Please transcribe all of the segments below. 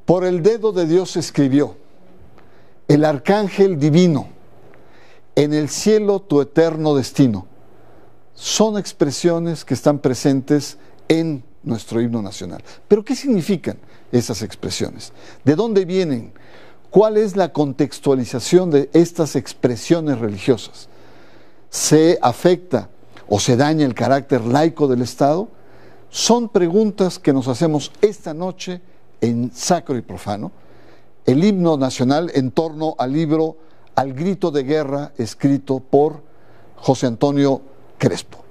Por el dedo de Dios escribió, el arcángel divino, en el cielo tu eterno destino. Son expresiones que están presentes en nuestro himno nacional. ¿Pero qué significan esas expresiones? ¿De dónde vienen? ¿Cuál es la contextualización de estas expresiones religiosas? ¿Se afecta o se daña el carácter laico del Estado? Son preguntas que nos hacemos esta noche en Sacro y Profano, el himno nacional en torno al libro Al grito de guerra, escrito por José Antonio Crespo.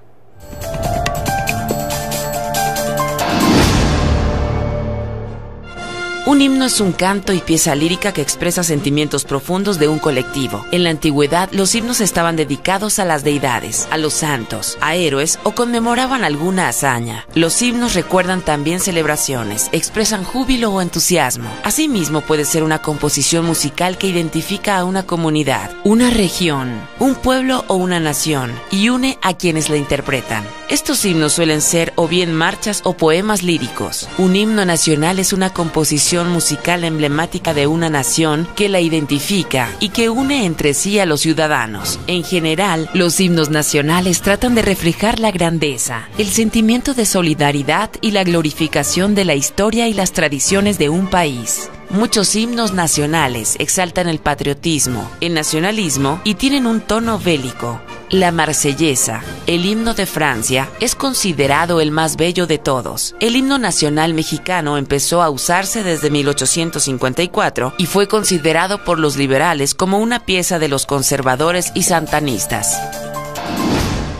Un himno es un canto y pieza lírica que expresa sentimientos profundos de un colectivo. En la antigüedad, los himnos estaban dedicados a las deidades, a los santos, a héroes o conmemoraban alguna hazaña. Los himnos recuerdan también celebraciones, expresan júbilo o entusiasmo. Asimismo, puede ser una composición musical que identifica a una comunidad, una región, un pueblo o una nación y une a quienes la interpretan. Estos himnos suelen ser o bien marchas o poemas líricos. Un himno nacional es una composición musical emblemática de una nación que la identifica y que une entre sí a los ciudadanos. En general, los himnos nacionales tratan de reflejar la grandeza, el sentimiento de solidaridad y la glorificación de la historia y las tradiciones de un país. Muchos himnos nacionales exaltan el patriotismo, el nacionalismo y tienen un tono bélico. La Marsellesa, el himno de Francia, es considerado el más bello de todos. El himno nacional mexicano empezó a usarse desde 1854 y fue considerado por los liberales como una pieza de los conservadores y santanistas.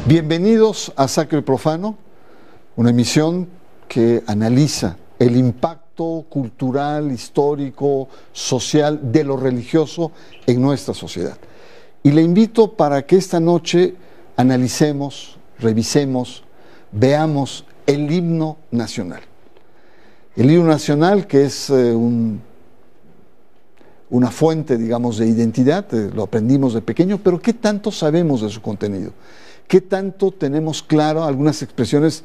Bienvenidos a Sacro y Profano, una emisión que analiza el impacto cultural, histórico, social de lo religioso en nuestra sociedad. Y le invito para que esta noche analicemos, revisemos, veamos el himno nacional. El himno nacional, que es una fuente, digamos, de identidad, lo aprendimos de pequeño, pero ¿qué tanto sabemos de su contenido? ¿Qué tanto tenemos claro algunas expresiones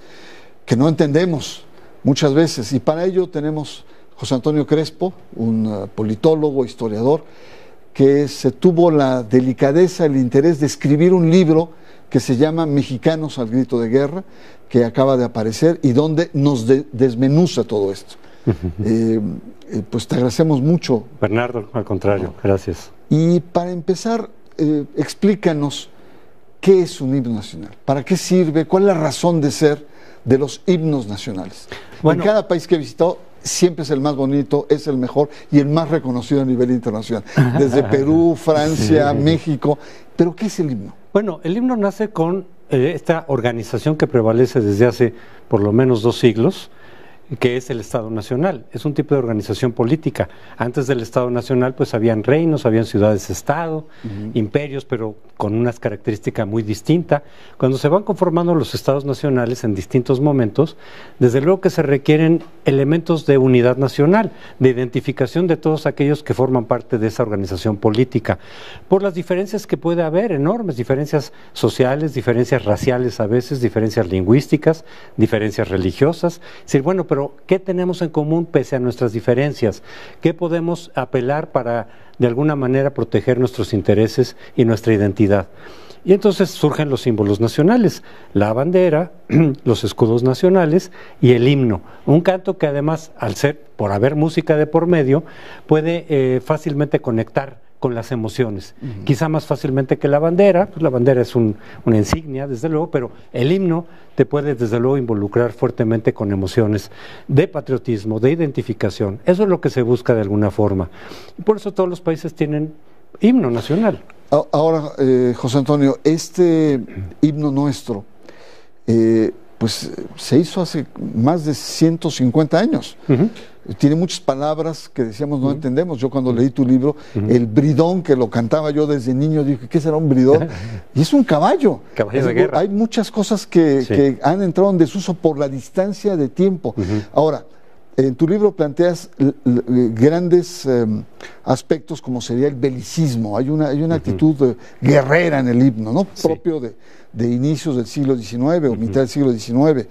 que no entendemos muchas veces? Y para ello tenemos José Antonio Crespo, un politólogo, historiador, que se tuvo la delicadeza, el interés de escribir un libro que se llama Mexicanos al grito de guerra, que acaba de aparecer y donde nos desmenuza todo esto. Pues te agradecemos mucho. Bernardo, al contrario, gracias. Y para empezar, explícanos qué es un himno nacional, para qué sirve, cuál es la razón de ser de los himnos nacionales. Bueno, en cada país que he visitado, siempre es el más bonito, es el mejor y el más reconocido a nivel internacional. Desde Perú, Francia, sí, México. ¿Pero qué es el himno? Bueno, el himno nace con esta organización que prevalece desde hace por lo menos 2 siglos, que es el Estado Nacional. Es un tipo de organización política. Antes del Estado Nacional pues habían reinos, habían ciudades-estado, imperios, pero con unas características muy distintas. Cuando se van conformando los Estados Nacionales en distintos momentos, desde luego que se requieren elementos de unidad nacional, de identificación de todos aquellos que forman parte de esa organización política, por las diferencias que puede haber, enormes diferencias sociales, diferencias raciales a veces, diferencias lingüísticas, diferencias religiosas. Es decir, bueno, pero ¿qué tenemos en común pese a nuestras diferencias? ¿Qué podemos apelar para, de alguna manera, proteger nuestros intereses y nuestra identidad? Y entonces surgen los símbolos nacionales, la bandera, los escudos nacionales y el himno. Un canto que además, por haber música de por medio, puede fácilmente conectar con las emociones, quizá más fácilmente que la bandera. Pues la bandera es una insignia, desde luego, pero el himno te puede desde luego involucrar fuertemente con emociones de patriotismo, de identificación. Eso es lo que se busca de alguna forma. Y por eso todos los países tienen himno nacional. Ahora, José Antonio, este himno nuestro, pues se hizo hace más de 150 años. Tiene muchas palabras que decíamos no entendemos. Yo cuando leí tu libro, el bridón, que lo cantaba yo desde niño, dije, ¿qué será un bridón? Y es un caballo. Caballo de guerra. Hay muchas cosas que han entrado en desuso por la distancia de tiempo. Ahora, En tu libro planteas grandes aspectos como sería el belicismo. Hay una actitud guerrera en el himno, ¿no? Sí. Propio de inicios del siglo XIX o mitad del siglo XIX.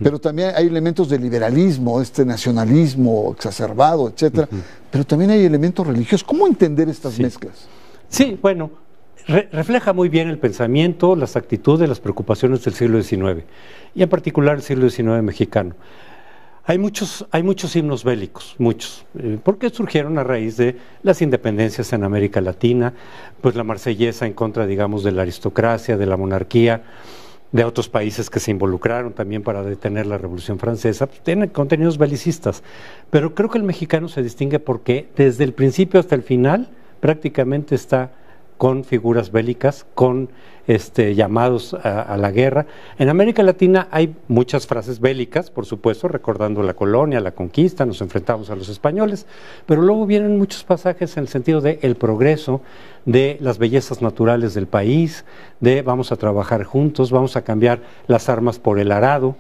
Pero también hay elementos de liberalismo, este nacionalismo exacerbado, etcétera. Pero también hay elementos religiosos. ¿Cómo entender estas mezclas? Sí, bueno, refleja muy bien el pensamiento, las actitudes, las preocupaciones del siglo XIX y en particular el siglo XIX mexicano. Hay muchos himnos bélicos, muchos, porque surgieron a raíz de las independencias en América Latina, pues la marsellesa en contra, digamos, de la aristocracia, de la monarquía, de otros países que se involucraron también para detener la Revolución Francesa, pues tienen contenidos belicistas. Pero creo que el mexicano se distingue porque desde el principio hasta el final prácticamente está con figuras bélicas, con llamados a la guerra. En América Latina hay muchas frases bélicas, por supuesto, recordando la colonia, la conquista, nos enfrentamos a los españoles, pero luego vienen muchos pasajes en el sentido de el progreso, de las bellezas naturales del país, de vamos a trabajar juntos, vamos a cambiar las armas por el arado.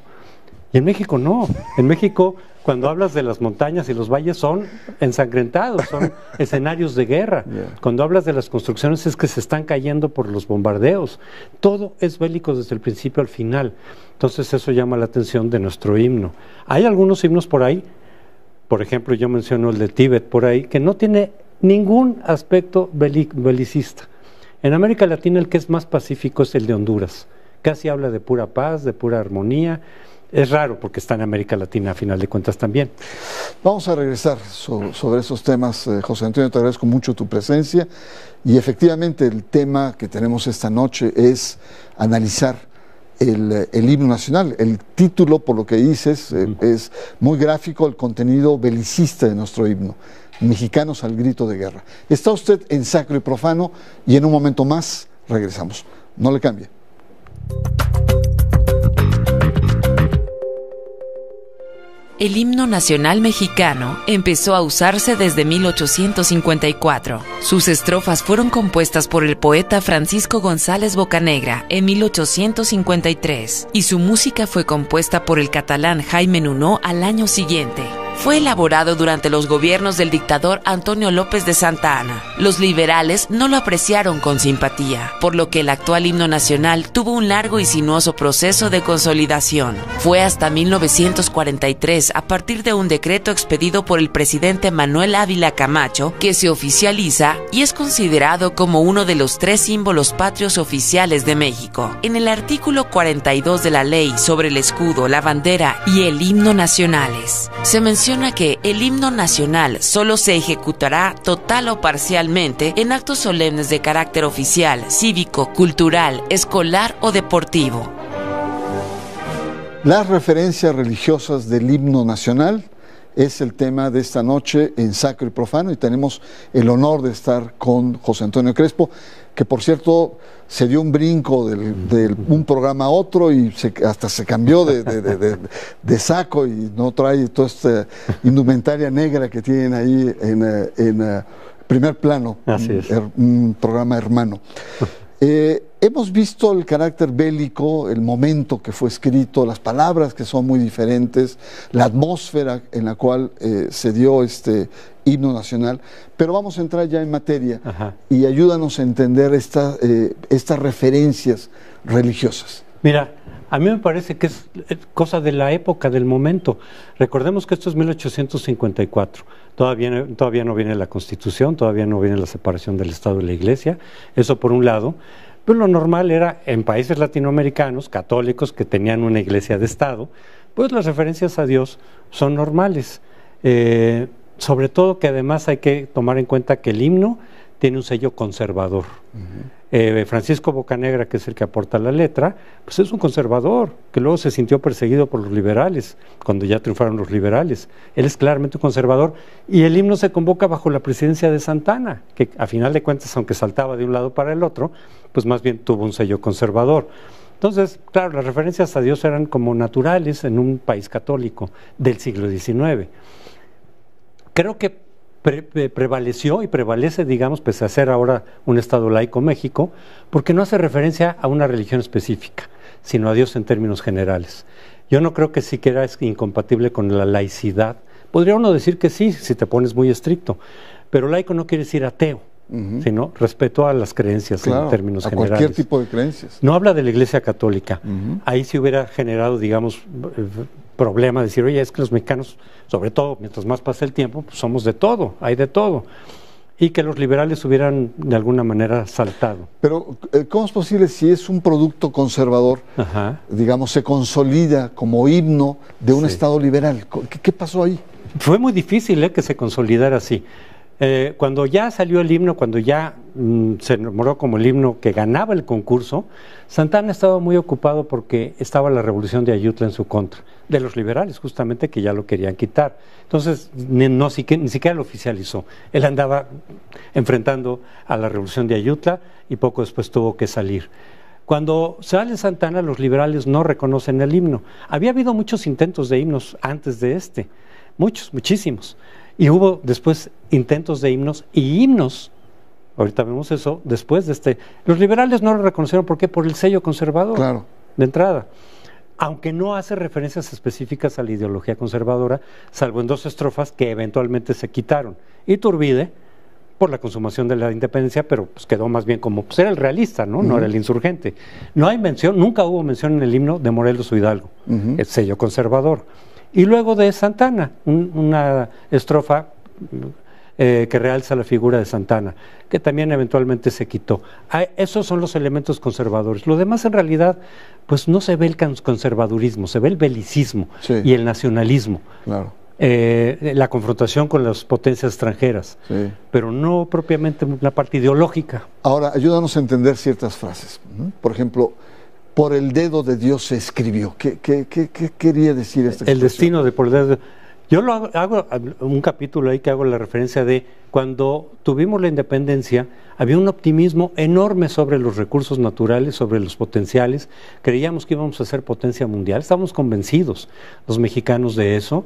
Y en México no, en México cuando hablas de las montañas y los valles son ensangrentados, son escenarios de guerra. Cuando hablas de las construcciones es que se están cayendo por los bombardeos. Todo es bélico desde el principio al final. Entonces eso llama la atención de nuestro himno. Hay algunos himnos por ahí, por ejemplo yo menciono el de Tíbet por ahí, que no tiene ningún aspecto belicista. En América Latina el que es más pacífico es el de Honduras. Casi habla de pura paz, de pura armonía. Es raro porque está en América Latina a final de cuentas también. Vamos a regresar sobre esos temas, José Antonio, te agradezco mucho tu presencia y efectivamente el tema que tenemos esta noche es analizar el himno nacional. El título, por lo que dices, es muy gráfico, el contenido belicista de nuestro himno. Mexicanos al grito de guerra. Está usted en Sacro y Profano y en un momento más regresamos. No le cambie. El himno nacional mexicano empezó a usarse desde 1854. Sus estrofas fueron compuestas por el poeta Francisco González Bocanegra en 1853 y su música fue compuesta por el catalán Jaime Nuno al año siguiente. Fue elaborado durante los gobiernos del dictador Antonio López de Santa Anna. Los liberales no lo apreciaron con simpatía, por lo que el actual himno nacional tuvo un largo y sinuoso proceso de consolidación. Fue hasta 1943, a partir de un decreto expedido por el presidente Manuel Ávila Camacho, que se oficializa y es considerado como uno de los 3 símbolos patrios oficiales de México. En el artículo 42 de la ley sobre el escudo, la bandera y el himno nacionales, se menciona que el himno nacional solo se ejecutará total o parcialmente en actos solemnes de carácter oficial, cívico, cultural, escolar o deportivo. Las referencias religiosas del himno nacional es el tema de esta noche en Sacro y Profano y tenemos el honor de estar con José Antonio Crespo, que por cierto se dio un brinco de un programa a otro y hasta se cambió de saco y no trae toda esta indumentaria negra que tienen ahí en primer plano. Así es. Un programa hermano. Hemos visto el carácter bélico, el momento que fue escrito, las palabras que son muy diferentes, la atmósfera en la cual se dio este himno nacional, pero vamos a entrar ya en materia. Ajá. Y ayúdanos a entender estas referencias religiosas. Mira, a mí me parece que es cosa de la época, del momento. Recordemos que esto es 1854. Todavía no viene la Constitución, todavía no viene la separación del Estado y la Iglesia. Eso por un lado. Pero lo normal era en países latinoamericanos, católicos, que tenían una iglesia de Estado, pues las referencias a Dios son normales. Sobre todo que además hay que tomar en cuenta que el himno tiene un sello conservador. Francisco Bocanegra, que es el que aporta la letra, pues es un conservador, que luego se sintió perseguido por los liberales, cuando ya triunfaron los liberales. Él es claramente un conservador, y el himno se convoca bajo la presidencia de Santa Anna, que a final de cuentas, aunque saltaba de un lado para el otro, pues más bien tuvo un sello conservador. Entonces, claro, las referencias a Dios eran como naturales en un país católico del siglo XIX. Creo que prevaleció y prevalece, digamos, pese a ser ahora un Estado laico México, porque no hace referencia a una religión específica, sino a Dios en términos generales. Yo no creo que siquiera es incompatible con la laicidad Podría uno decir que sí, si te pones muy estricto, pero laico no quiere decir ateo, sino respeto a las creencias, claro, en términos generales. A cualquier tipo de creencias. No habla de la Iglesia Católica. Ahí sí hubiera generado, digamos, problema de decir, oye, es que los mexicanos, sobre todo, mientras más pasa el tiempo, pues somos de todo, hay de todo. Y que los liberales hubieran, de alguna manera, saltado. Pero, ¿cómo es posible si es un producto conservador, digamos, se consolida como himno de un Estado liberal? ¿Qué pasó ahí? Fue muy difícil que se consolidara así. Cuando ya salió el himno, cuando ya se nombró como el himno que ganaba el concurso, Santana estaba muy ocupado porque estaba la revolución de Ayutla en su contra, de los liberales justamente, que ya lo querían quitar. Entonces ni siquiera lo oficializó. Él andaba enfrentando a la revolución de Ayutla y poco después tuvo que salir. Cuando sale Santana, los liberales no reconocen el himno. Había habido muchos intentos de himnos antes de este, muchísimos. Y hubo después intentos de himnos y himnos, ahorita vemos eso, después de este. Los liberales no lo reconocieron, ¿por qué? Por el sello conservador, claro, de entrada. Aunque no hace referencias específicas a la ideología conservadora, salvo en 2 estrofas que eventualmente se quitaron. Iturbide, por la consumación de la independencia, pero pues quedó más bien como, pues era el realista, ¿no? No era el insurgente. No hay mención, nunca hubo mención en el himno de Morelos o Hidalgo, el sello conservador. Y luego de Santana, una estrofa que realza la figura de Santana, que también eventualmente se quitó. Esos son los elementos conservadores. Lo demás, en realidad, pues no se ve el conservadurismo, se ve el belicismo y el nacionalismo. Claro. La confrontación con las potencias extranjeras, pero no propiamente la parte ideológica. Ahora, ayúdanos a entender ciertas frases. Por ejemplo, por el dedo de Dios se escribió. ¿Qué quería decir esta expresión? El destino de por el dedo. Yo hago un capítulo ahí que hago la referencia de cuando tuvimos la independencia, había un optimismo enorme sobre los recursos naturales, sobre los potenciales. Creíamos que íbamos a ser potencia mundial. Estábamos convencidos, los mexicanos, de eso,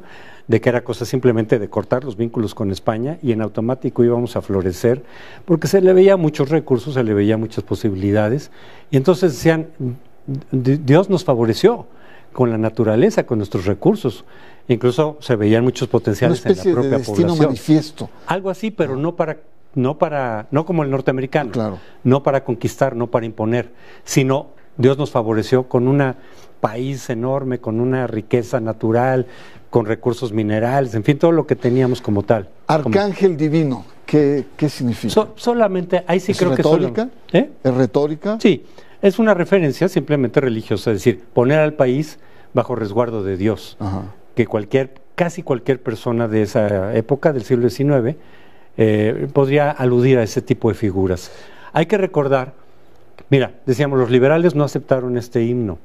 de que era cosa simplemente de cortar los vínculos con España y en automático íbamos a florecer, porque se le veía muchos recursos, se le veía muchas posibilidades. Y entonces decían, Dios nos favoreció con la naturaleza, con nuestros recursos. Incluso se veían muchos potenciales en la propia población. Una especie de destino manifiesto. Algo así, pero no como el norteamericano, claro, no para conquistar, no para imponer, sino Dios nos favoreció con un país enorme, con una riqueza natural, con recursos minerales, en fin, todo lo que teníamos como tal. Arcángel divino, ¿qué significa? Solamente, ahí sí creo retórica? Que ¿Es ¿Es retórica? Sí, es una referencia simplemente religiosa, es decir, poner al país bajo resguardo de Dios. Que casi cualquier persona de esa época, del siglo XIX, podría aludir a ese tipo de figuras. Hay que recordar, mira, decíamos, los liberales no aceptaron este himno,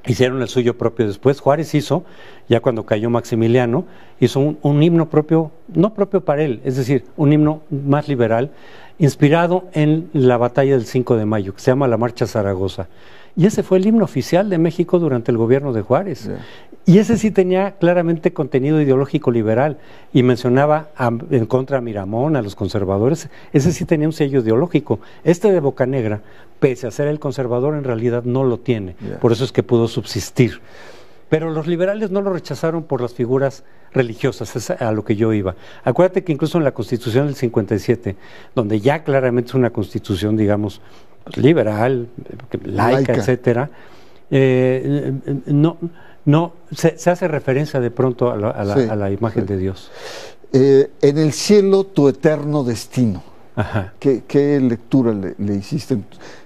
hicieron el suyo propio después. Juárez hizo, ya cuando cayó Maximiliano, hizo un himno propio, no propio para él, es decir, un himno más liberal, inspirado en la batalla del 5 de mayo, que se llama la Marcha Zaragoza. Y ese fue el himno oficial de México durante el gobierno de Juárez. Y ese sí tenía claramente contenido ideológico liberal y mencionaba en contra a Miramón, a los conservadores. Ese sí tenía un sello ideológico. Este de Bocanegra, pese a ser el conservador, en realidad no lo tiene. Por eso es que pudo subsistir. Pero los liberales no lo rechazaron por las figuras religiosas, es a lo que yo iba. Acuérdate que incluso en la Constitución del 57, donde ya claramente es una constitución, digamos, liberal, laica, etcétera, se hace referencia de pronto a la imagen de Dios. En el cielo tu eterno destino. ¿Qué lectura le hiciste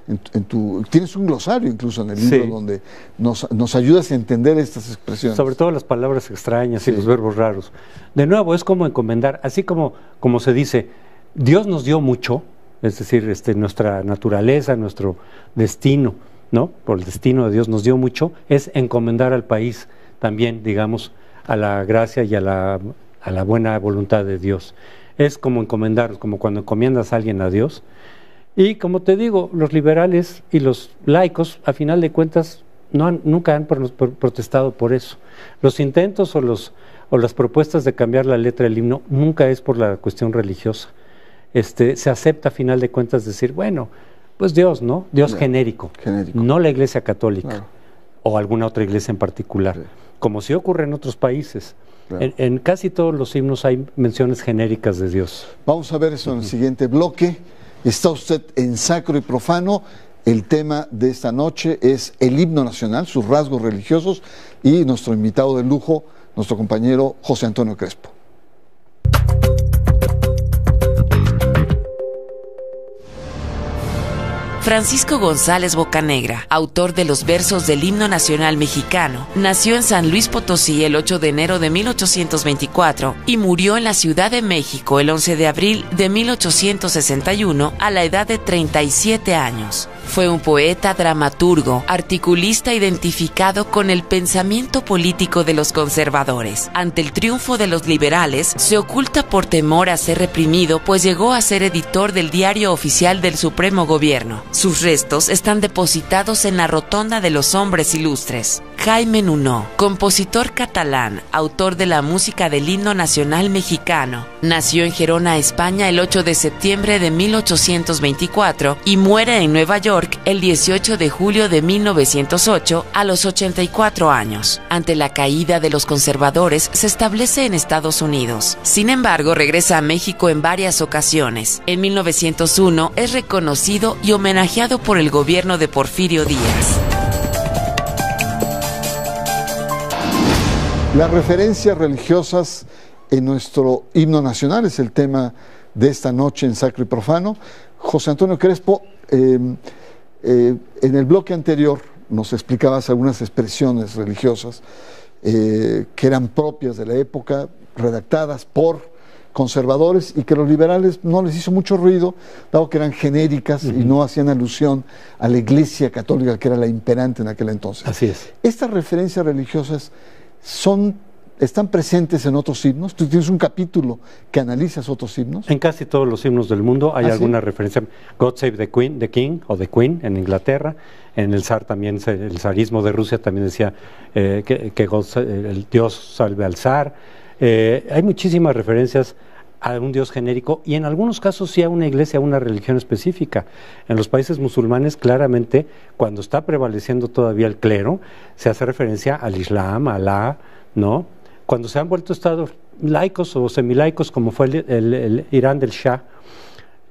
en tu... Tienes un glosario incluso en el libro donde nos ayudas a entender estas expresiones. Sobre todo las palabras extrañas y los verbos raros. De nuevo, es como encomendar, así como se dice, Dios nos dio mucho, es decir, nuestra naturaleza, nuestro destino, ¿no? Por el destino de Dios nos dio mucho, es encomendar al país también, digamos, a la gracia y a la buena voluntad de Dios. Es como encomendarnos, como cuando encomiendas a alguien a Dios. Y como te digo, los liberales y los laicos, a final de cuentas, nunca han protestado por eso. Los intentos o las propuestas de cambiar la letra del himno nunca es por la cuestión religiosa. Se acepta a final de cuentas decir, bueno, pues Dios, ¿no? Dios genérico, no la Iglesia Católica o alguna otra iglesia en particular. como sí ocurre en otros países. Claro. En casi todos los himnos hay menciones genéricas de Dios. Vamos a ver eso en el siguiente bloque. Está usted en Sacro y Profano. El tema de esta noche es el himno nacional, sus rasgos religiosos, y nuestro invitado de lujo, nuestro compañero José Antonio Crespo. Francisco González Bocanegra, autor de los versos del himno nacional mexicano, nació en San Luis Potosí el 8 de enero de 1824 y murió en la Ciudad de México el 11 de abril de 1861 a la edad de 37 años. Fue un poeta, dramaturgo, articulista identificado con el pensamiento político de los conservadores. Ante el triunfo de los liberales, se oculta por temor a ser reprimido, pues llegó a ser editor del Diario Oficial del Supremo Gobierno. Sus restos están depositados en la Rotonda de los Hombres Ilustres. Jaime Nuno, compositor catalán, autor de la música del himno nacional mexicano, nació en Gerona, España, el 8 de septiembre de 1824 y muere en Nueva York el 18 de julio de 1908 a los 84 años. Ante la caída de los conservadores, se establece en Estados Unidos. Sin embargo, regresa a México en varias ocasiones. En 1901 es reconocido y homenajeado por el gobierno de Porfirio Díaz. Las referencias religiosas en nuestro himno nacional es el tema de esta noche en Sacro y Profano. José Antonio Crespo, en el bloque anterior nos explicabas algunas expresiones religiosas que eran propias de la época, redactadas por conservadores y que los liberales no les hizo mucho ruido, dado que eran genéricas y no hacían alusión a la Iglesia Católica, que era la imperante en aquel entonces. Así es. Estas referencias religiosas están presentes en otros himnos. Tú tienes un capítulo que analizas otros himnos. En casi todos los himnos del mundo hay alguna referencia. God Save the King o The Queen en Inglaterra. En el zar también, el zarismo de Rusia también decía que el Dios salve al zar. Hay muchísimas referencias a un Dios genérico y en algunos casos sí a una iglesia, a una religión específica. En los países musulmanes, claramente, cuando está prevaleciendo todavía el clero, se hace referencia al Islam, a Alá, ¿no? Cuando se han vuelto estados laicos o semilaicos, como fue el Irán del Shah,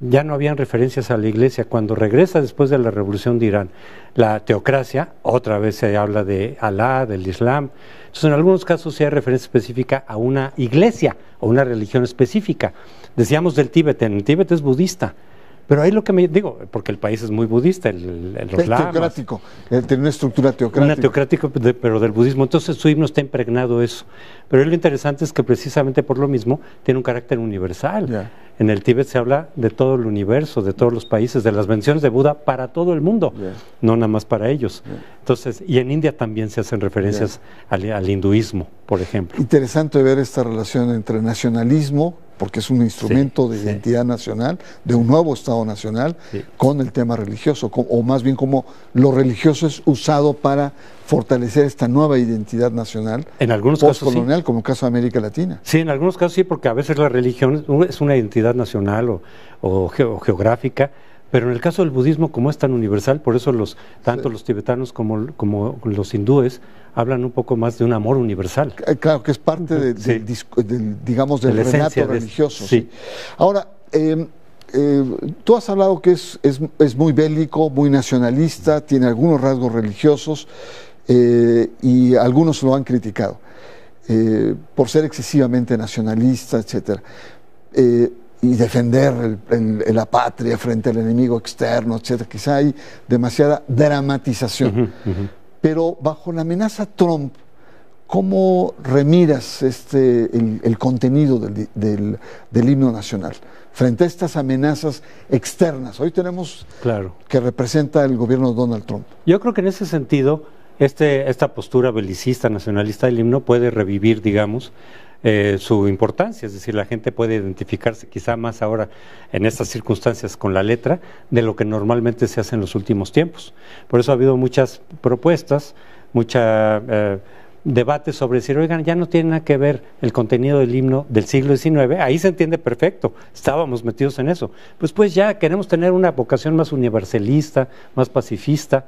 ya no habían referencias a la iglesia. Cuando regresa después de la revolución de Irán la teocracia, otra vez se habla de Alá, del Islam. Entonces, en algunos casos sí hay referencia específica a una iglesia o una religión específica. Decíamos del Tíbet, en el Tíbet es budista, pero ahí lo que me digo, porque el país es muy budista, los lamas. Teocrático, tiene una estructura teocrática. Una teocrática, pero del budismo. Entonces su himno está impregnado eso. Pero lo interesante es que precisamente por lo mismo tiene un carácter universal. Yeah. En el Tíbet se habla de todo el universo, de todos los países, de las menciones de Buda para todo el mundo, no nada más para ellos. Entonces, y en India también se hacen referencias al hinduismo, por ejemplo. Interesante ver esta relación entre nacionalismo, porque es un instrumento de identidad nacional, de un nuevo Estado nacional, con el tema religioso, o más bien como lo religioso es usado para fortalecer esta nueva identidad nacional, en algunos casos sí, como el caso de América Latina. Sí, en algunos casos sí, porque a veces la religión es una identidad nacional o geográfica, pero en el caso del budismo, como es tan universal, por eso tanto los tibetanos como los hindúes hablan un poco más de un amor universal. Claro, que es parte digamos, del relato religioso. Sí. Ahora, tú has hablado que es muy bélico, muy nacionalista, tiene algunos rasgos religiosos y algunos lo han criticado por ser excesivamente nacionalista, etcétera. Y defender la patria frente al enemigo externo, etcétera. Quizá hay demasiada dramatización. Pero bajo la amenaza Trump, ¿cómo remiras el contenido del himno nacional frente a estas amenazas externas? Hoy tenemos que representa el gobierno de Donald Trump. Yo creo que en ese sentido, esta postura belicista, nacionalista del himno puede revivir, digamos, su importancia, es decir, la gente puede identificarse quizá más ahora en estas circunstancias con la letra de lo que normalmente se hace en los últimos tiempos. Por eso ha habido muchas propuestas, mucha debate sobre decir, oigan, ya no tiene nada que ver el contenido del himno del siglo XIX, ahí se entiende perfecto, estábamos metidos en eso. Pues ya queremos tener una vocación más universalista, más pacifista.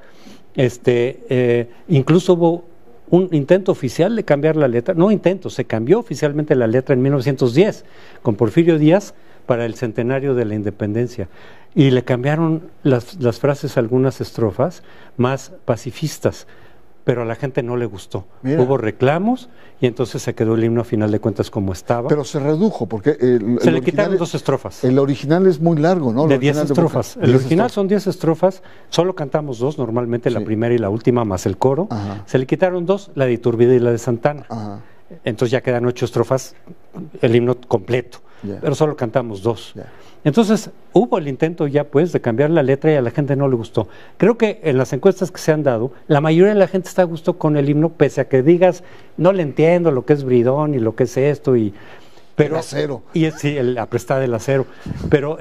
Incluso hubo un intento oficial de cambiar la letra, no intento, se cambió oficialmente la letra en 1910 con Porfirio Díaz para el centenario de la independencia, y le cambiaron las frases a algunas estrofas más pacifistas, pero a la gente no le gustó. Mira. Hubo reclamos y entonces se quedó el himno a final de cuentas como estaba. Pero se redujo porque se le quitaron 2 estrofas. El original es muy largo, ¿no? De 10 estrofas. El original son 10 estrofas, solo cantamos 2, normalmente la primera y la última más el coro. Ajá. Se le quitaron 2, la de Iturbide y la de Santana. Ajá. Entonces ya quedan 8 estrofas, el himno completo, pero solo cantamos 2. Entonces hubo el intento ya pues de cambiar la letra y a la gente no le gustó. Creo que en las encuestas que se han dado, la mayoría de la gente está a gusto con el himno, pese a que digas, no le entiendo lo que es Bridón y lo que es esto, pero el acero. Y sí, la prestada del acero, pero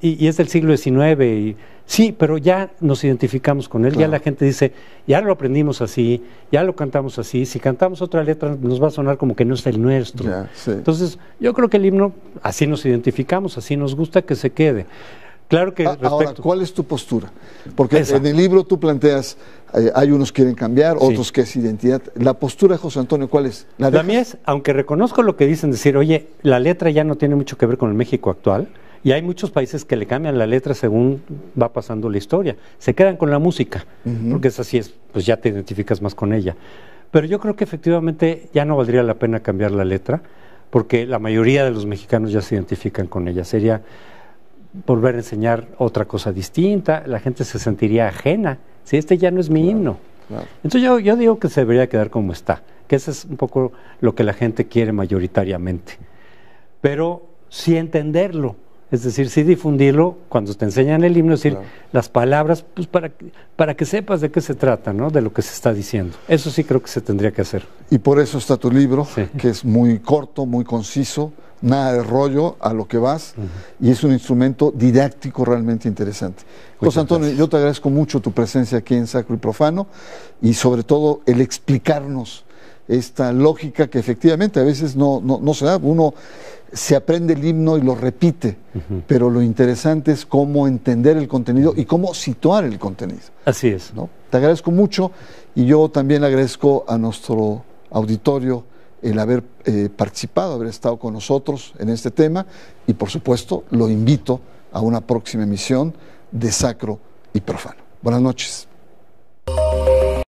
y es del siglo XIX, y sí, pero ya nos identificamos con él, ya la gente dice, ya lo aprendimos así, ya lo cantamos así, si cantamos otra letra nos va a sonar como que no es el nuestro. Entonces, yo creo que el himno, así nos identificamos, así nos gusta que se quede. Claro que ahora, ¿cuál es tu postura? Porque en el libro tú planteas, hay unos que quieren cambiar, otros que es identidad. La postura de José Antonio, ¿cuál es? La mía es, aunque reconozco lo que dicen, decir, oye, la letra ya no tiene mucho que ver con el México actual, y hay muchos países que le cambian la letra según va pasando la historia. Se quedan con la música, porque es así, pues ya te identificas más con ella. Pero yo creo que efectivamente ya no valdría la pena cambiar la letra, porque la mayoría de los mexicanos ya se identifican con ella. Sería volver a enseñar otra cosa distinta, la gente se sentiría ajena. Si este ya no es mi himno. Entonces yo digo que se debería quedar como está, que ese es un poco lo que la gente quiere mayoritariamente. Pero sí entenderlo. Es decir, sí difundirlo cuando te enseñan el himno, es decir, las palabras, pues para que sepas de qué se trata, ¿no? De lo que se está diciendo. Eso sí creo que se tendría que hacer. Y por eso está tu libro, que es muy corto, muy conciso, nada de rollo, a lo que vas, y es un instrumento didáctico realmente interesante. José Antonio, yo te agradezco mucho tu presencia aquí en Sacro y Profano, y sobre todo el explicarnos esta lógica que efectivamente a veces no se da. Uno se aprende el himno y lo repite, pero lo interesante es cómo entender el contenido y cómo situar el contenido. Así es. ¿No? Te agradezco mucho, y yo también agradezco a nuestro auditorio el haber participado, haber estado con nosotros en este tema, y por supuesto lo invito a una próxima emisión de Sacro y Profano. Buenas noches.